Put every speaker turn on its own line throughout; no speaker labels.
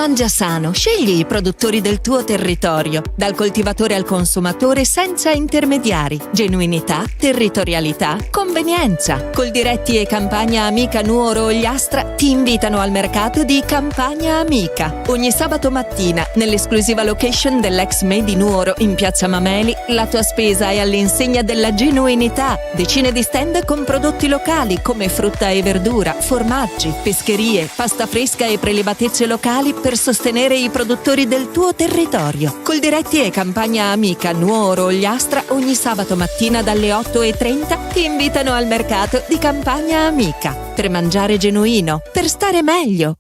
Mangia sano, scegli i produttori del tuo territorio, dal coltivatore al consumatore senza intermediari. Genuinità, territorialità, convenienza. Coldiretti e Campagna Amica Nuoro Ogliastra ti invitano al mercato di Campagna Amica. Ogni sabato mattina, nell'esclusiva location dell'ex Made Nuoro in Piazza Mameli, la tua spesa è all'insegna della genuinità. Decine di stand con prodotti locali come frutta e verdura, formaggi, pescherie, pasta fresca e prelibatezze locali per sostenere i produttori del tuo territorio. Coldiretti e Campagna Amica Nuoro Ogliastra ogni sabato mattina dalle 8:30 ti invitano al mercato di Campagna Amica per mangiare genuino, per stare meglio.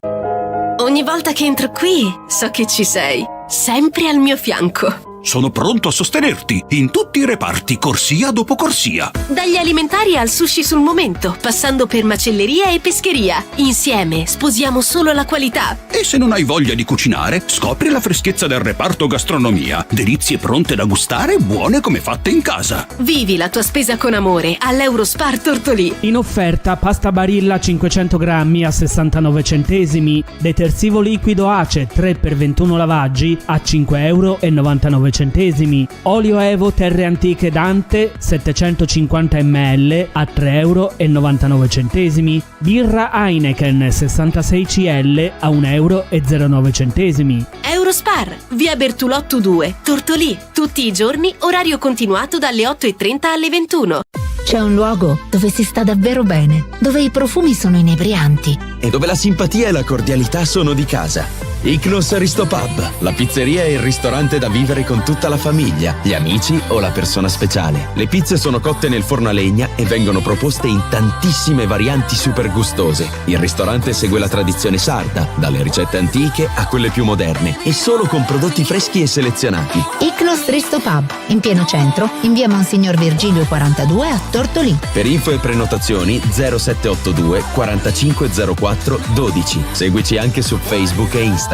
Ogni volta che entro qui so che ci sei, sempre al mio fianco.
Sono pronto a sostenerti in tutti i reparti, corsia dopo corsia.
Dagli alimentari al sushi sul momento, passando per macelleria e pescheria. Insieme sposiamo solo la qualità.
E se non hai voglia di cucinare, scopri la freschezza del reparto gastronomia. Delizie pronte da gustare, buone come fatte in casa.
Vivi la tua spesa con amore all'Eurospar Tortolì.
In offerta pasta Barilla 500 grammi a 69 centesimi, detersivo liquido Ace 3x21 lavaggi a 5,99 centesimi, olio Evo Terre Antiche Dante 750 ml a 3,99 centesimi, birra Heineken 66 cl a 1,09 centesimi.
Eurospar, via Bertulotto 2, Tortolì, tutti i giorni, orario continuato dalle 8:30 alle 21.
C'è un luogo dove si sta davvero bene, dove i profumi sono inebrianti
e dove la simpatia e la cordialità sono di casa. Ichnos Aristopub, la pizzeria e il ristorante da vivere con tutta la famiglia, gli amici o la persona speciale. Le pizze sono cotte nel forno a legna e vengono proposte in tantissime varianti super gustose. Il ristorante segue la tradizione sarda, dalle ricette antiche a quelle più moderne, e solo con prodotti freschi e selezionati.
Ichnos Aristopub, in pieno centro, in via Monsignor Virgilio 42 a Tortolì.
Per info e prenotazioni 0782 4504 12. Seguici anche su Facebook e Instagram.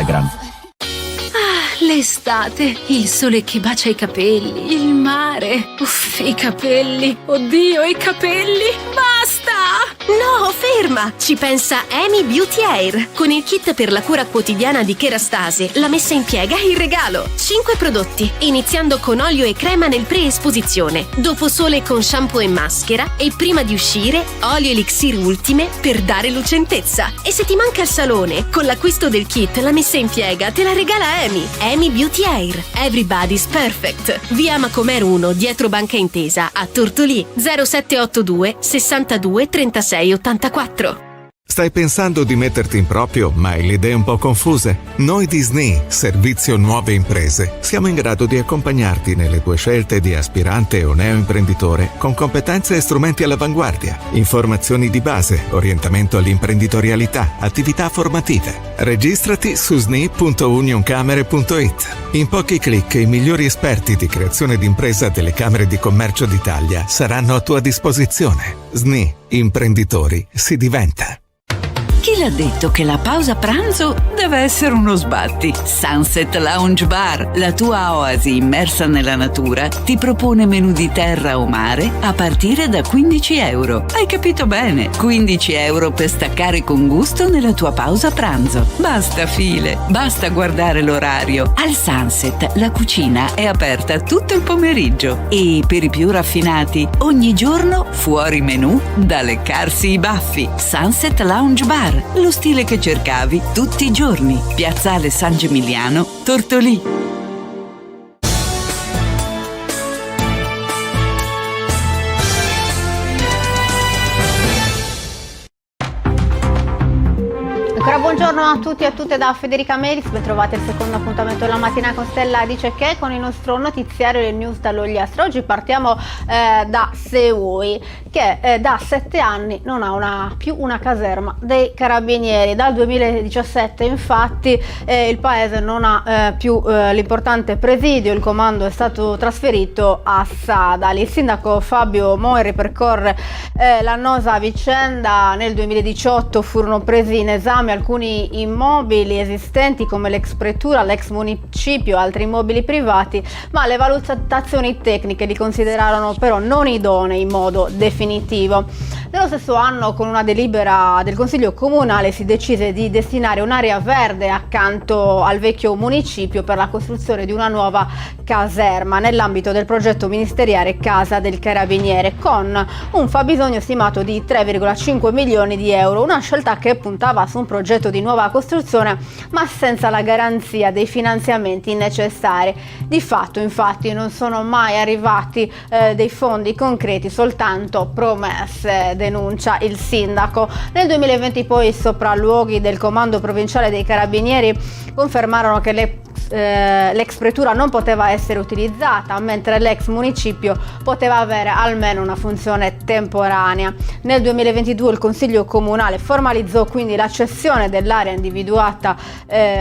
L'estate, il sole che bacia i capelli, il mare, uff, i capelli, oddio, i capelli, basta! No, ferma! Ci pensa Amy Beauty Hair, con il kit per la cura quotidiana di Kerastase, la messa in piega in regalo. 5 prodotti, iniziando con olio e crema nel pre-esposizione, dopo sole con shampoo e maschera, e prima di uscire, olio elixir ultime per dare lucentezza. E se ti manca il salone, con l'acquisto del kit, la messa in piega te la regala Amy Beauty Hair. Everybody's perfect. Via Macomer 1, dietro Banca Intesa, a Tortolì. 0782 62 36 84.
Stai pensando di metterti in proprio, ma hai le idee un po' confuse? Noi di SNI, Servizio Nuove Imprese, siamo in grado di accompagnarti nelle tue scelte di aspirante o neoimprenditore con competenze e strumenti all'avanguardia, informazioni di base, orientamento all'imprenditorialità, attività formative. Registrati su sni.unioncamere.it. In pochi clic i migliori esperti di creazione d'impresa delle Camere di Commercio d'Italia saranno a tua disposizione. SNI, imprenditori, si diventa.
Chi l'ha detto che la pausa pranzo deve essere uno sbatti? Sunset Lounge Bar, la tua oasi immersa nella natura, ti propone menù di terra o mare a partire da 15 euro. Hai capito bene? 15 euro per staccare con gusto nella tua pausa pranzo. Basta file, basta guardare l'orario. Al Sunset la cucina è aperta tutto il pomeriggio e per i più raffinati ogni giorno fuori menù da leccarsi i baffi. Sunset Lounge Bar, lo stile che cercavi tutti i giorni. Piazzale San Gimigliano, Tortolì.
Ancora buongiorno a tutti e a tutte da Federica Melis, ben trovate il secondo appuntamento della mattina con Stella Dice Che, con il nostro notiziario del news dall'Ogliastra. Oggi partiamo da Seui, che da 7 anni non ha più una caserma dei carabinieri. Dal 2017 infatti il paese non ha più l'importante presidio, il comando è stato trasferito a Sadali. Il sindaco Fabio Moi ripercorre l'annosa vicenda. Nel 2018 furono presi in esame alcuni immobili esistenti come l'ex pretura, l'ex municipio, altri immobili privati, ma le valutazioni tecniche li considerarono però non idonei in modo definitivo. Nello stesso anno, con una delibera del Consiglio Comunale, si decise di destinare un'area verde accanto al vecchio municipio per la costruzione di una nuova caserma nell'ambito del progetto ministeriale Casa del Carabiniere, con un fabbisogno stimato di 3,5 milioni di euro, una scelta che puntava su un progetto di nuova costruzione ma senza la garanzia dei finanziamenti necessari. Di fatto, infatti, non sono mai arrivati dei fondi concreti, soltanto promesse, denuncia il sindaco. Nel 2020 poi i sopralluoghi del Comando Provinciale dei Carabinieri confermarono che l'ex pretura non poteva essere utilizzata, mentre l'ex municipio poteva avere almeno una funzione temporanea. Nel 2022 il Consiglio Comunale formalizzò quindi la cessione dell'area individuata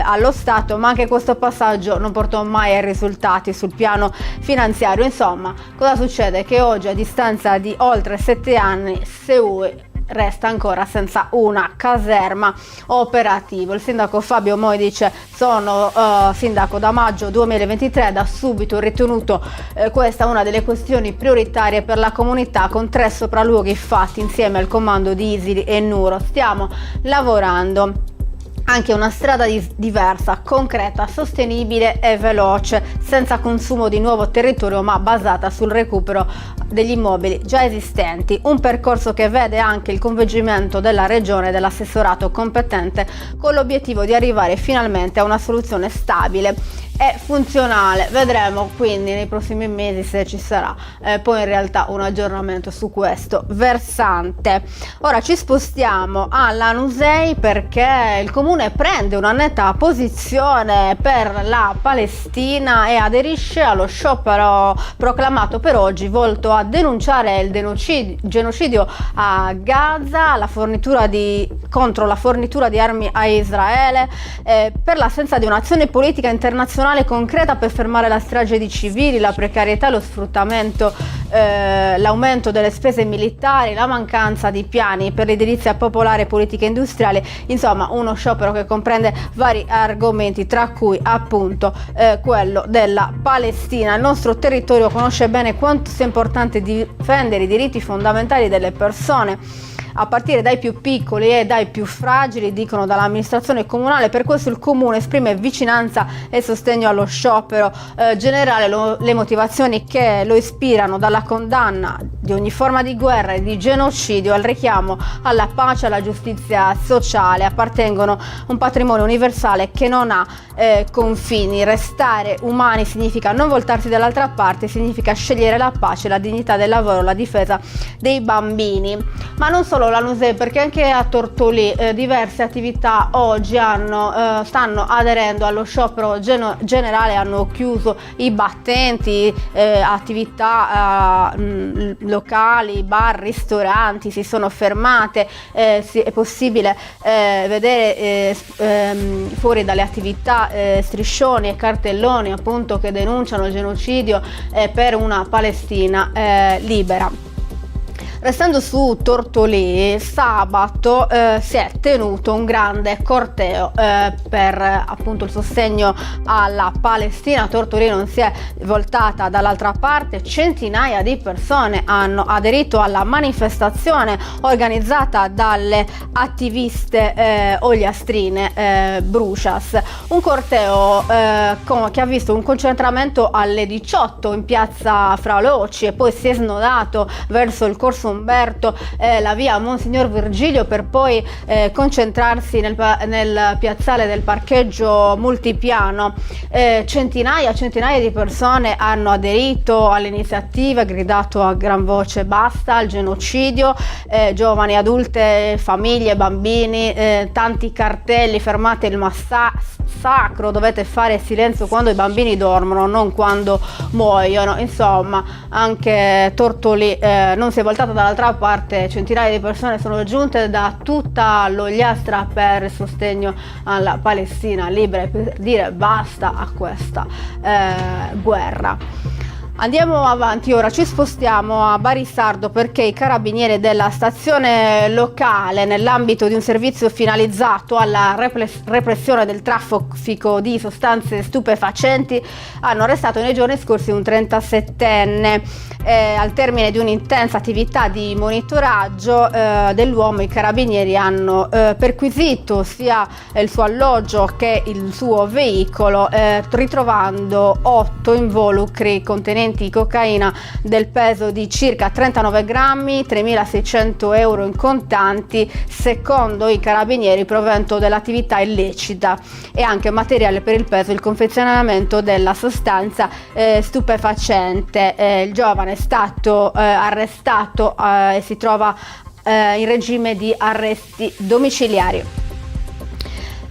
allo Stato, ma anche questo passaggio non portò mai ai risultati sul piano finanziario. Insomma, cosa succede? Che oggi, a distanza di oltre 7 anni, Seui resta ancora senza una caserma operativa. Il sindaco Fabio Moi dice: sono sindaco da maggio 2023, da subito ritenuto questa una delle questioni prioritarie per la comunità, con 3 sopralluoghi fatti insieme al comando di Isili e Nuro. Stiamo lavorando anche una strada diversa, concreta, sostenibile e veloce, senza consumo di nuovo territorio ma basata sul recupero degli immobili già esistenti, un percorso che vede anche il coinvolgimento della regione e dell'assessorato competente, con l'obiettivo di arrivare finalmente a una soluzione stabile e funzionale. Vedremo quindi nei prossimi mesi se ci sarà poi in realtà un aggiornamento su questo versante. Ora ci spostiamo a Lanusei, perché il comune prende una netta posizione per la Palestina e aderisce allo sciopero proclamato per oggi, volto a denunciare il genocidio a Gaza, contro la fornitura di armi a Israele, per l'assenza di un'azione politica internazionale concreta per fermare la strage di civili, la precarietà, lo sfruttamento, l'aumento delle spese militari, la mancanza di piani per l'edilizia popolare e politica industriale. Insomma, uno sciopero che comprende vari argomenti, tra cui appunto quello della Palestina. Il nostro territorio conosce bene quanto sia importante difendere i diritti fondamentali delle persone, a partire dai più piccoli e dai più fragili, dicono dall'amministrazione comunale. Per questo il comune esprime vicinanza e sostegno allo sciopero generale. Le motivazioni che lo ispirano, dalla condanna di ogni forma di guerra e di genocidio al richiamo alla pace e alla giustizia sociale, appartengono a un patrimonio universale che non ha confini. Restare umani significa non voltarsi dall'altra parte, significa scegliere la pace, la dignità del lavoro, la difesa dei bambini. Ma non solo Lanusei, perché anche a Tortolì diverse attività oggi stanno aderendo allo sciopero generale, hanno chiuso i battenti, attività locali, bar, ristoranti si sono fermate, è possibile vedere fuori dalle attività striscioni e cartelloni appunto che denunciano il genocidio per una Palestina libera. Restando su Tortolì, sabato si è tenuto un grande corteo per appunto il sostegno alla Palestina. Tortolì non si è voltata dall'altra parte, centinaia di persone hanno aderito alla manifestazione organizzata dalle attiviste ogliastrine Brucias, un corteo che ha visto un concentramento alle 18 in piazza Fraloci e poi si è snodato verso il corso Umberto, la via Monsignor Virgilio, per poi concentrarsi nel piazzale del parcheggio multipiano. Centinaia di persone hanno aderito all'iniziativa, gridato a gran voce basta al genocidio, giovani, adulte, famiglie, bambini, tanti cartelli: fermate il massacro, dovete fare silenzio quando i bambini dormono, non quando muoiono. Insomma, anche Tortolì non si è voltata dall'altra parte, centinaia di persone sono giunte da tutta l'Ogliastra per il sostegno alla Palestina libera e per dire basta a questa guerra. Andiamo avanti, ora ci spostiamo a Barisardo perché i carabinieri della stazione locale, nell'ambito di un servizio finalizzato alla repressione del traffico di sostanze stupefacenti, hanno arrestato nei giorni scorsi un 37enne. Al termine di un'intensa attività di monitoraggio dell'uomo, i carabinieri hanno perquisito sia il suo alloggio che il suo veicolo, ritrovando 8 involucri contenenti cocaina del peso di circa 39 grammi, 3.600 euro in contanti, secondo i carabinieri provento dell'attività illecita, e anche materiale per il peso e il confezionamento della sostanza stupefacente. Il giovane è stato arrestato e si trova in regime di arresti domiciliari.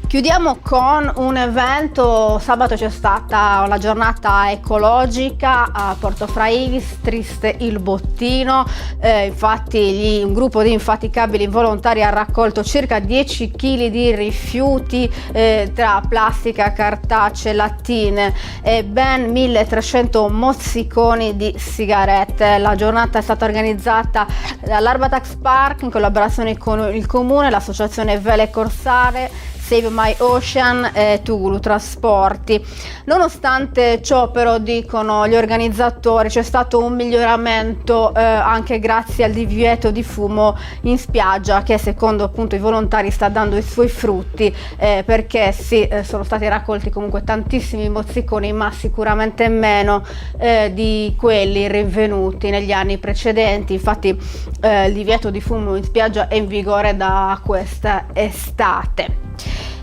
Chiudiamo con un evento. Sabato c'è stata una giornata ecologica a Portofrainis, triste il bottino. Infatti un gruppo di infaticabili volontari ha raccolto circa 10 kg di rifiuti tra plastica, cartacee, lattine e ben 1300 mozziconi di sigarette. La giornata è stata organizzata dall'Arbatax Park in collaborazione con il comune, l'associazione Vele Corsare, Save My Ocean e Tugulu Trasporti. Nonostante ciò, però, dicono gli organizzatori, c'è stato un miglioramento anche grazie al divieto di fumo in spiaggia, che secondo appunto i volontari sta dando i suoi frutti, perché sì, sono stati raccolti comunque tantissimi mozziconi, ma sicuramente meno di quelli rinvenuti negli anni precedenti. Infatti il divieto di fumo in spiaggia è in vigore da questa estate.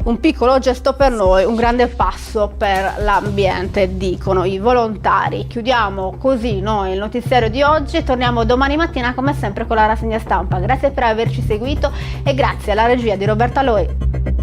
Un piccolo gesto per noi, un grande passo per l'ambiente, dicono i volontari. Chiudiamo così noi il notiziario di oggi, torniamo domani mattina come sempre con la rassegna stampa. Grazie per averci seguito e grazie alla regia di Roberta Loi.